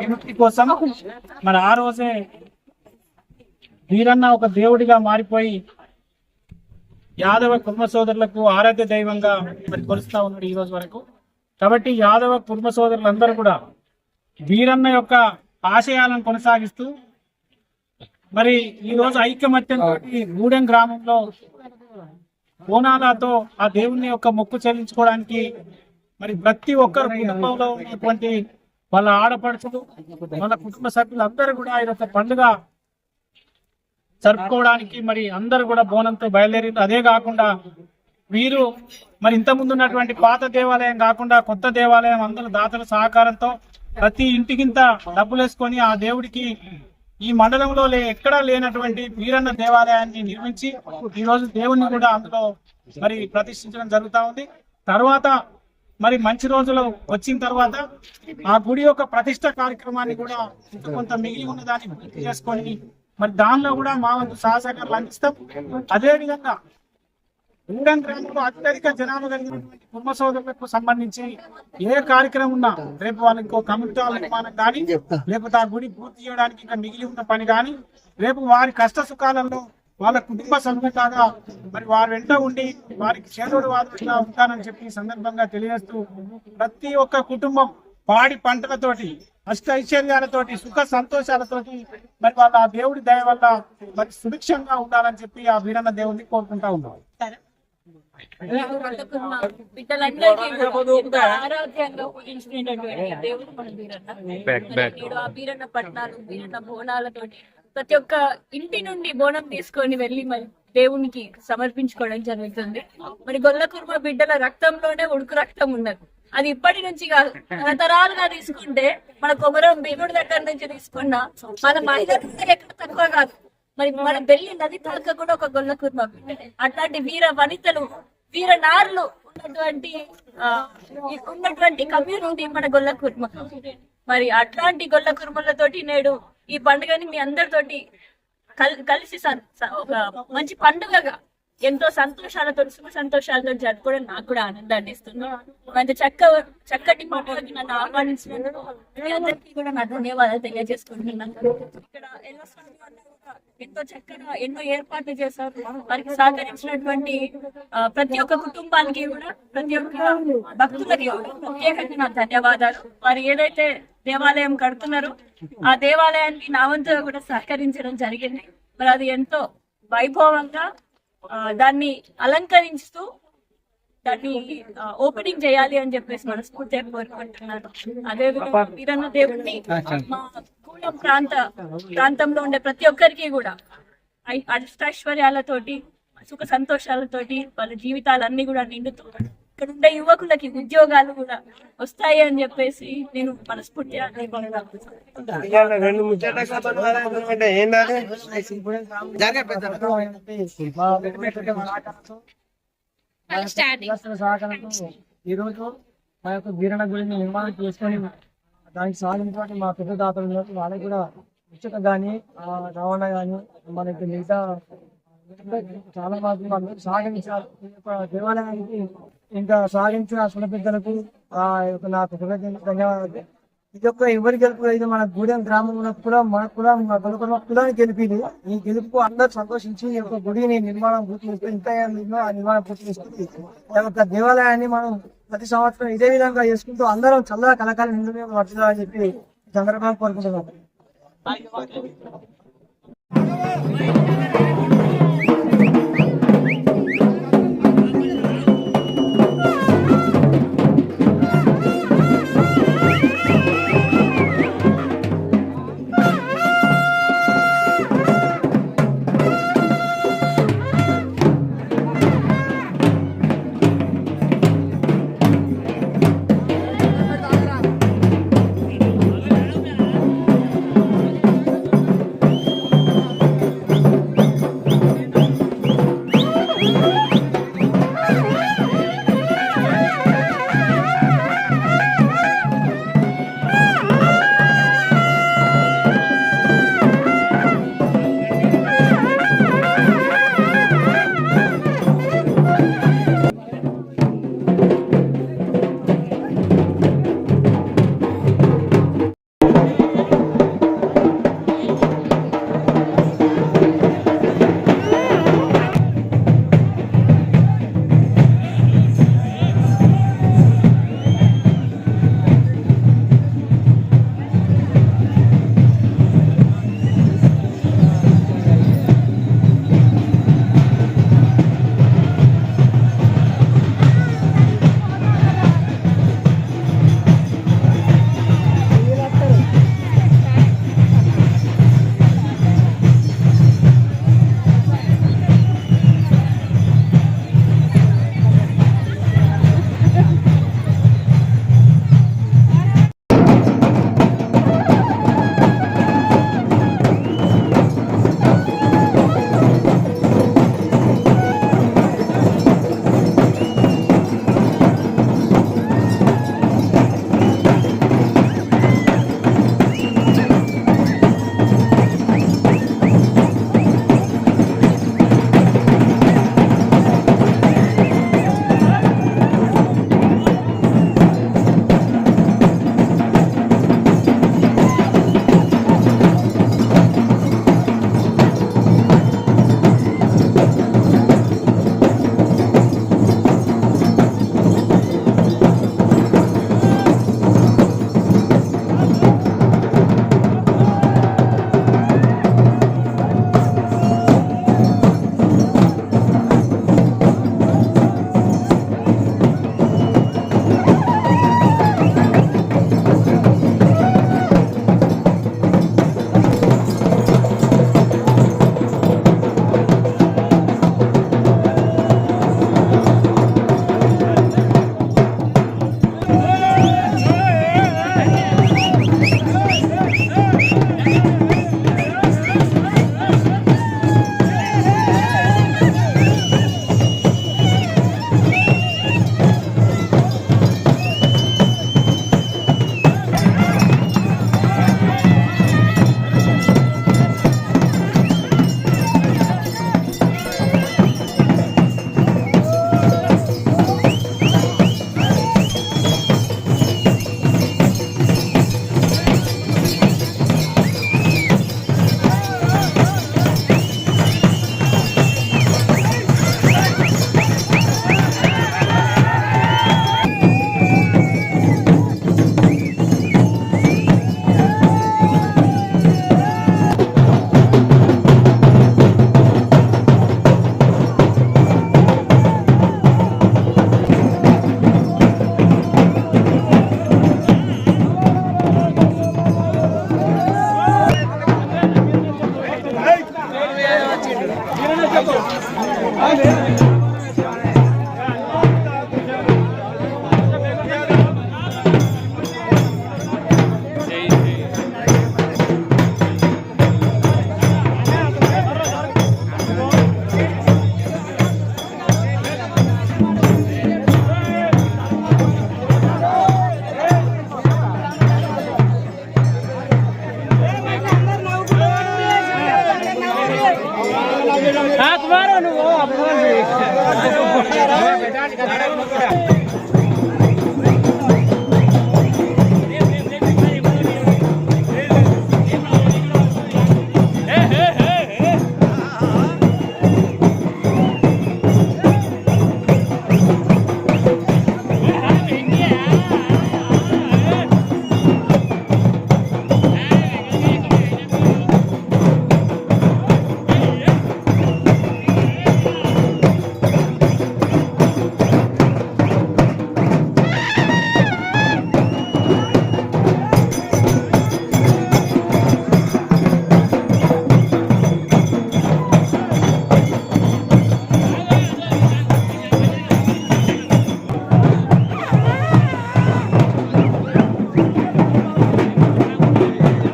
విముక్తి కోసం మరి ఆ రోజే వీరన్న ఒక దేవుడిగా మారిపోయి యాదవ కుర్మ సోదరులకు ఆరాధ్య దైవంగా మరి కొలుస్తా ఉన్నాడు ఈ రోజు వరకు. కాబట్టి యాదవ కుర్మ సోదరులందరూ కూడా వీరన్న యొక్క ఆశయాలను కొనసాగిస్తూ మరి ఈ రోజు ఐకమత్యంతో గూడెం గ్రామంలో బోనాలతో ఆ దేవుని యొక్క మొక్కు చెల్లించుకోవడానికి మరి ప్రతి ఒక్కరు కుటుంబంలో ఉన్నటువంటి వాళ్ళ ఆడపడుచులు వాళ్ళ కుటుంబ సభ్యులందరూ కూడా ఈరోజు పండుగ జరుపుకోవడానికి మరి అందరూ కూడా బోనంతో బయలుదేరారు. అదే కాకుండా వీరు మరి ఇంతకుముందు ఉన్నటువంటి పాత దేవాలయం కాకుండా కొత్త దేవాలయం అందరూ దాతల సహకారంతో ప్రతి ఇంటికింత డబ్బులు వేసుకొని ఆ దేవుడికి ఈ మండలంలో ఎక్కడా లేనటువంటి వీరన్న దేవాలయాన్ని నిర్మించి ఈ రోజు దేవుణ్ణి కూడా అందులో మరి ప్రతిష్ఠించడం జరుగుతా ఉంది. తర్వాత మరి మంచి రోజులు వచ్చిన తర్వాత ఆ గుడి యొక్క ప్రతిష్ట కార్యక్రమాన్ని కూడా కొంత మిగిలి ఉన్న దాన్ని పూర్తి చేసుకొని మరి దానిలో కూడా మా వంతు సహకారాలు అందిస్తాం. అదేవిధంగా గూడెం గ్రామంలో అత్యధిక జనాభా కలిగినటువంటి కుటుంబ సోదరులకు సంబంధించి ఏ కార్యక్రమం ఉన్నా రేపు వాళ్ళకి ఇంకో కమిటీ నిర్మాణం కానీ లేకపోతే ఆ గుడి పూర్తి చేయడానికి ఇంకా మిగిలి ఉన్న పని కానీ రేపు వారి కష్ట సుఖాలలో వాళ్ళ కుటుంబ సభ్యులుగా మరి వారి వెంట ఉండి వారికి చేదోడు వాదులుగా ఉంటానని చెప్పి సందర్భంగా తెలియజేస్తూ ప్రతి ఒక్క కుటుంబం పాడి పంటలతోటి అష్టైశ్వర్యాలతోటి సుఖ సంతోషాలతోటి మరి వాళ్ళ ఆ దేవుడి దయ వల్ల మరి సుభిక్షంగా ఉండాలని చెప్పి ఆ వీరన్న దేవుడిని కోరుకుంటా ఉన్నాం. ఆరాధ్యంగా పూజించినటువంటి దేవుడు మన వీరన్న. ఆ వీరన్న పట్నాలు వీరన్న బోనాలతోటి ప్రతి ఒక్క ఇంటి నుండి బోనం తీసుకొని వెళ్ళి మరి దేవునికి సమర్పించుకోవడం జరుగుతుంది. మరి గొల్ల కుర్మ బిడ్డల రక్తంలోనే ఉడుకు రక్తం ఉన్నది. అది ఇప్పటి నుంచి కాదు, తరతరాలుగా తీసుకుంటే మన కొమరం భీముడి దగ్గర నుంచి తీసుకున్నా మన మహిళలు ఎక్కడ తక్కువ కాదు. మరి మన పెళ్లి నది తలక కూడా ఒక గొల్ల కుర్మ బిడ్డ. అట్లాంటి వీర వనితలు వీర నారులు ఉన్నటువంటి కమ్యూనిటీ మన గొల్ల కుర్మ. మరి అట్లాంటి గొల్ల కుర్మలతోటి నేడు ఈ పండుగని మీ అందరితోటి కలిసి ఒక మంచి పండుగగా ఎంతో సంతోషాలతో సుఖ సంతోషాలతో జరుపుకోవడం నాకు కూడా ఆనందాన్ని ఇస్తుంది. మంచి చక్కటి పండుగకి నన్ను ఆహ్వానించినందుకు మీ అందరికీ కూడా నా ధన్యవాదాలు తెలియజేసుకుంటున్నాను. ఇక్కడ ఎంతో చక్కగా ఎన్నో ఏర్పాట్లు చేశారు. వారికి సహకరించినటువంటి ప్రతి ఒక్క కుటుంబానికి కూడా ప్రతి ఒక్క భక్తులకి ప్రత్యేకంగా నా ధన్యవాదాలు. వారు ఏదైతే దేవాలయం కడుతున్నారో ఆ దేవాలయానికి నా వంతుగా కూడా సహకరించడం జరిగింది. మరి అది ఎంతో వైభవంగా దాన్ని అలంకరిస్తూ దాన్ని ఓపెనింగ్ చేయాలి అని చెప్పేసి మనస్ఫూర్తిగా కోరుకుంటున్నాను. అదేవిధంగా వీరన్న దేవుడిని మా గూడెం ప్రాంతంలో ఉండే ప్రతి ఒక్కరికి కూడా అష్టైశ్వర్యాలతోటి సుఖ సంతోషాలతోటి వాళ్ళ జీవితాలన్నీ కూడా నిండుతూ ఇక్కడ ఉండే యువకులకి ఉద్యోగాలు కూడా వస్తాయి అని చెప్పేసి నేను మనస్ఫూర్తిగా ఈ రోజు మా యొక్క వీరన్న గుడిని నిర్మాణం చేసుకొని దానికి సాధించినటువంటి మా పెద్ద దాతలు వాళ్ళకి కూడా ఉచిత గాని రవాణా గాని మనకి మిగతా చాలా మంది వాళ్ళు సాగించాలి. దేవాలయానికి ఇంకా సాగించిన సున్న పెద్దలకు ఆ యొక్క నాకు ధన్యవాదాలు. ఇది యొక్క ఎవరి గెలుపు అయితే మన గూడెం గ్రామంలో కూడా మన కులం కులానికి గెలిపింది. ఈ గెలుపు అందరూ సంతోషించి ఈ యొక్క గుడిని నిర్మాణం పూర్తి చేస్తూ ఇంకా ఆ నిర్మాణం పూర్తి చేస్తుంది. ఈ యొక్క దేవాలయాన్ని మనం ప్రతి సంవత్సరం ఇదే విధంగా చేసుకుంటూ అందరం చల్లగా కలకాలం నిండు వర్తిల్లాలని చెప్పి సందర్భంగా కోరుకుంటున్నాం. तुम्हारा